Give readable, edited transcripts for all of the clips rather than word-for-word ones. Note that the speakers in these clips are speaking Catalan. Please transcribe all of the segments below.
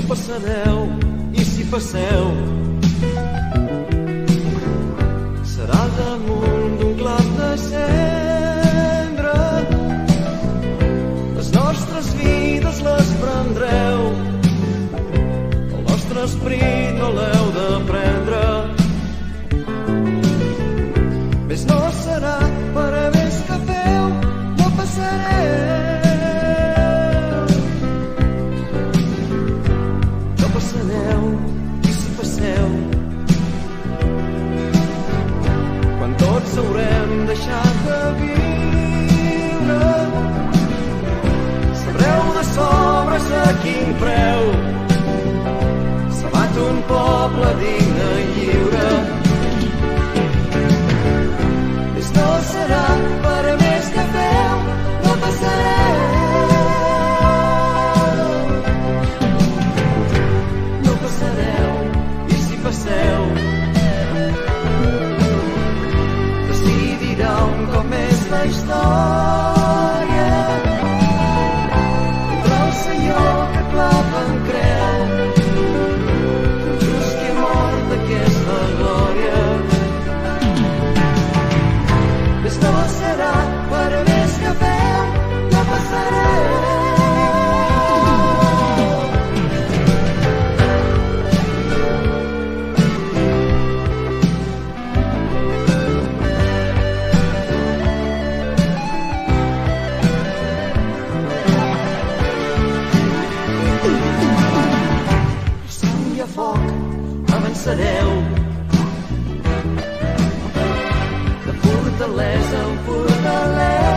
passareu, i si passeu, serà damunt d'un clap de cendra. Les nostres vides les prendreu, el nostre esperit no l'heu de prendre. Més no serà per a més que feu, no passareu. No passareu, i si passeu, quan tots haurem deixat de viure, sabreu de sobres a quin preu s'abat un poble digne i lliure. Més no serà per a més que feu, no passareu. No passareu, i si passeu, decidirà un cop més la història entre el Senyor que clava en creu, el just que ha mort d'aquesta glòria. Més no serà per a més que feu, no passareu. Sang i a foc avançareu, de fortalesa en fortalesa,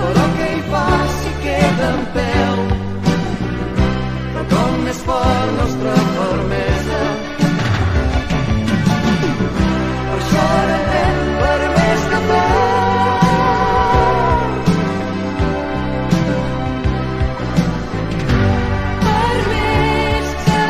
però què hi fa si queda en peu? Però com més fort nostra fermesa. Per això anem per més que feu. Per més que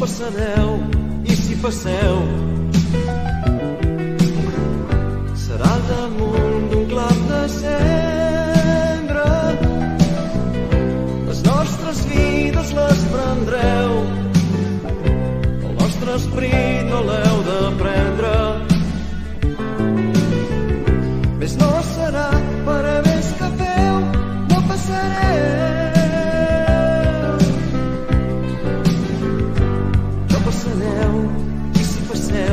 passareu, i si passeu, serà damunt d'un clap de cendra. Les nostres vides les prendreu, el nostre esperit no l'heu de prendre. Més no serà per a més que feu, no passareu. Passareu, i si passeu,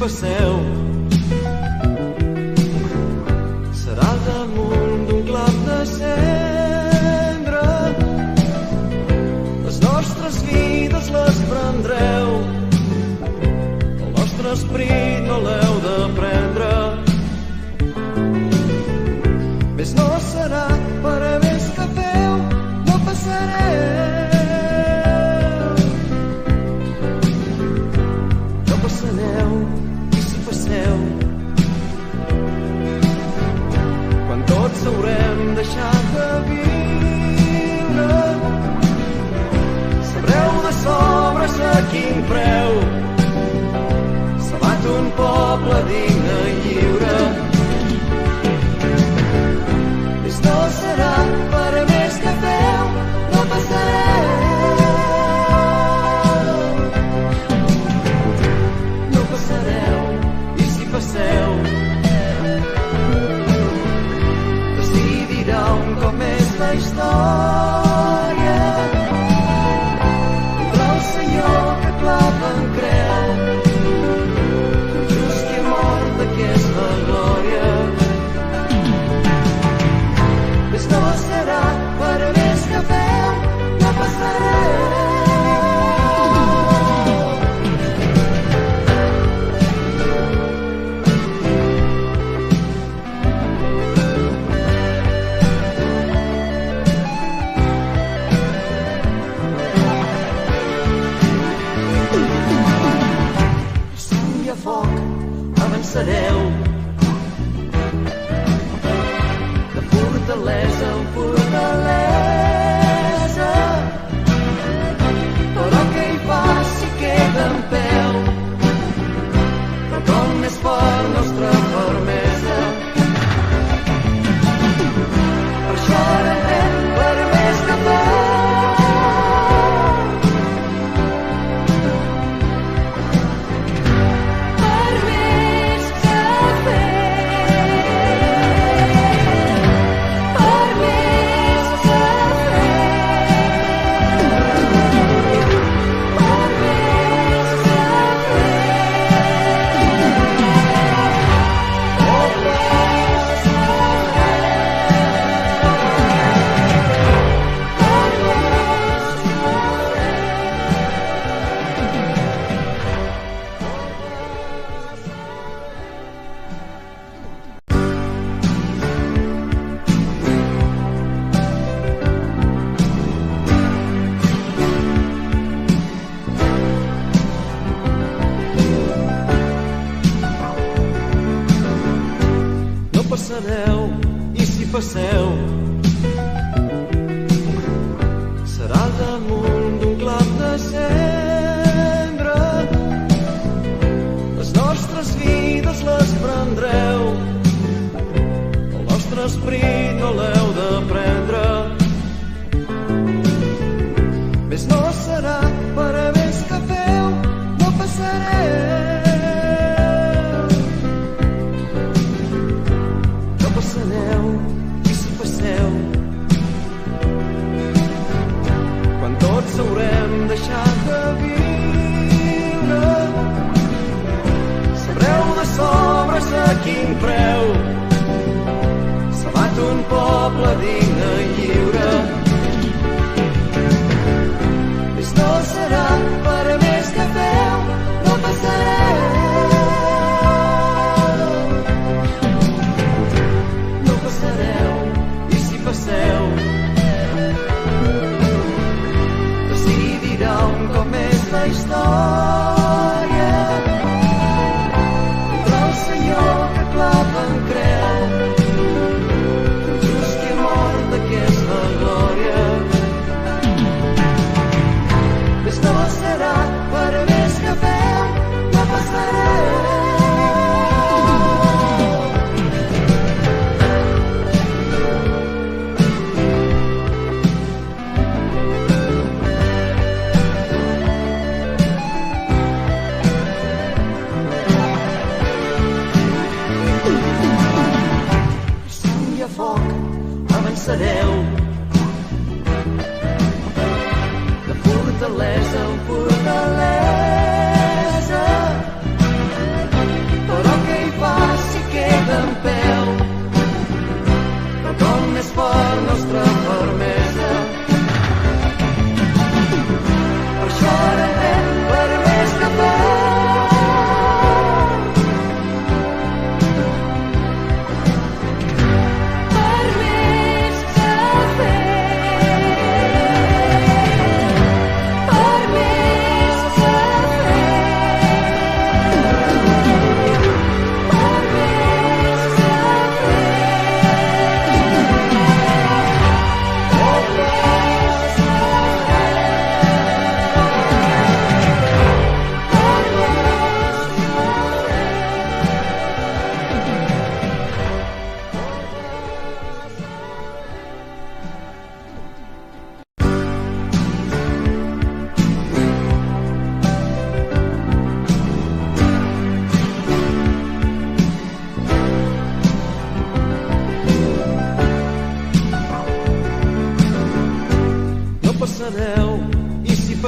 passeu serà damunt d'un clap de cendra. Les nostres vides les prendreu, el nostre esperit no l'heu de prendre. Més no serà per a més que feu, no passareu. No passareu, i si passeu, quan tots haurem deixat de viure, sabreu de sobres a quin preu s'abat un poble digne i lliure. No serà per a més que feu, no passareu. No passareu, i si passeu, decidirà un cop més la història entre el Senyor que clava en creu, just qui ha mort, que és la glòria. No serà per a més que feu, no passareu. Sang i a foc avançareu, fortalesa en fortalesa, però què hi fa si queda en peu? Però com més fort nostra fermesa, per això ara anem per més que feu. I si passeu, serà damunt d'un clap de cendra. Les nostres vides les prendreu, el nostre esperit no l'heu de prendre. Més no serà per a més que feu, no passareu. Passareu, i si passeu, quan tots haurem deixat de viure, sabreu de sobres a quin preu s'abat un poble digne i lliure. Més no serà per a més que feu, no passareu. I si passeu, decidirà un cop més la història entre el Senyor que clava en creu, just qui ha mort, que és la glòria. Més no serà per a més que feu, no passareu. Avançareu de fortalesa en fortalesa,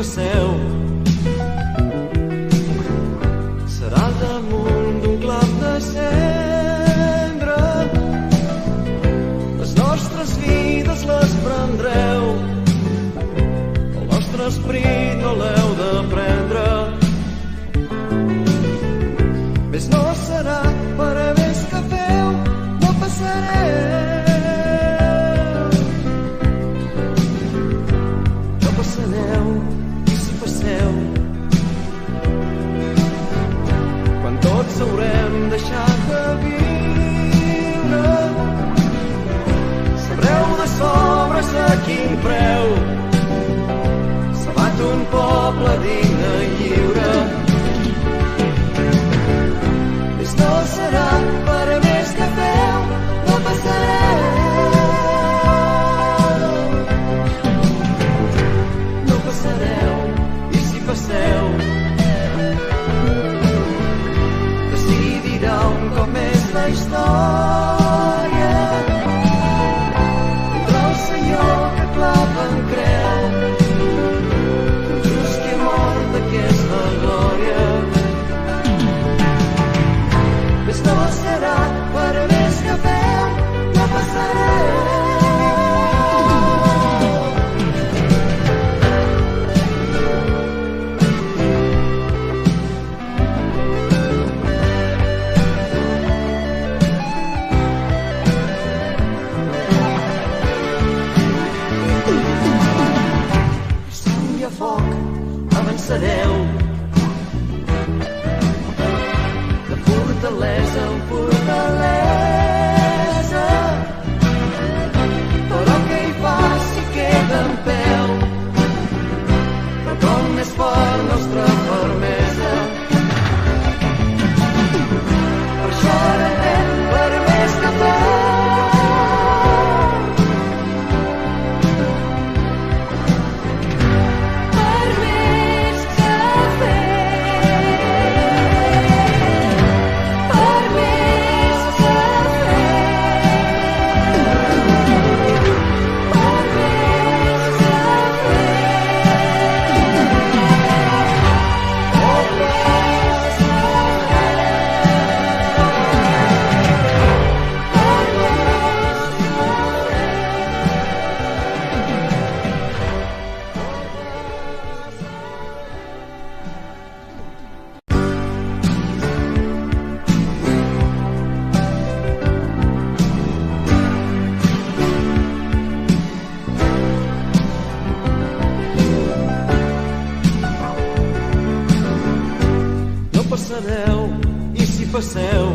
passeu serà damunt d'un clam de cendra. Les nostres vides les prendreu, el nostre esperit no l'heu de prendre. Més no serà per a més que feu, no passareu. No passareu, i si passeu, quan tots haurem deixat de viure, sabreu de sobres a quin preu s'abat un poble digne i lliure. Més no serà per a més que feu, no passareu. No passareu, i si passeu, decidirà un cop més la història entre el Senyor que clava en creu, el just que ha mort d'aquesta glòria. Més no serà per a més que feu, no passareu. Sang i a foc avançareu, de fortalesa en fortalesa, però què hi fa si queda en peu? Però com més fort nostra fermesa, per això anem per més que feu. Per més que passareu, i si passeu,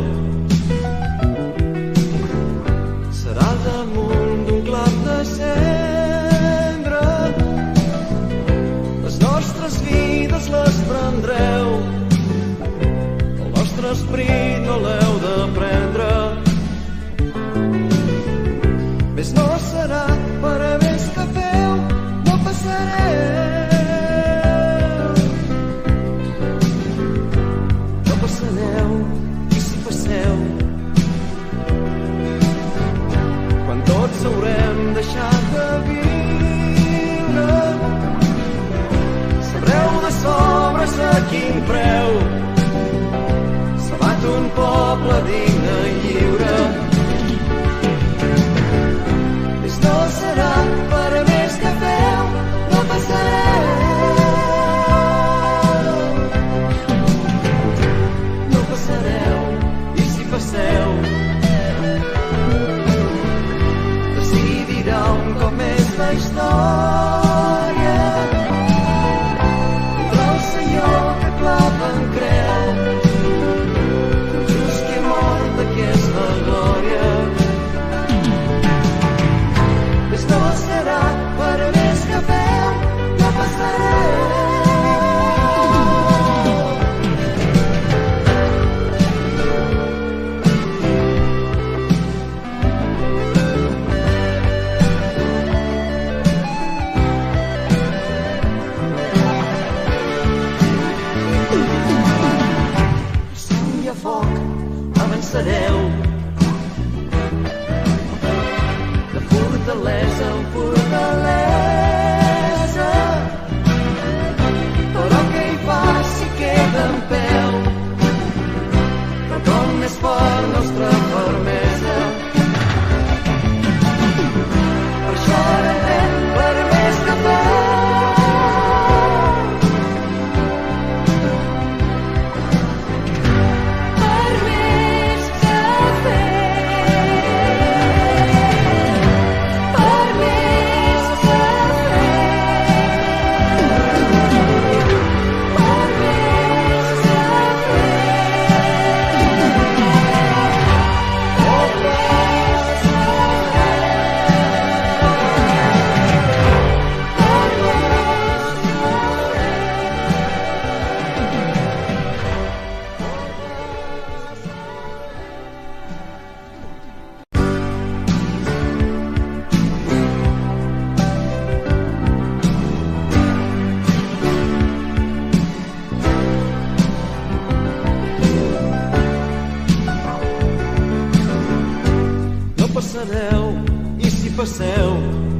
serà damunt d'un clam de cendra. Les nostres vides les prendreu, el nostre esperit no l'heu de prendre. Més no serà per a més que feu, no passareu. No passareu, i si passareu i si passeu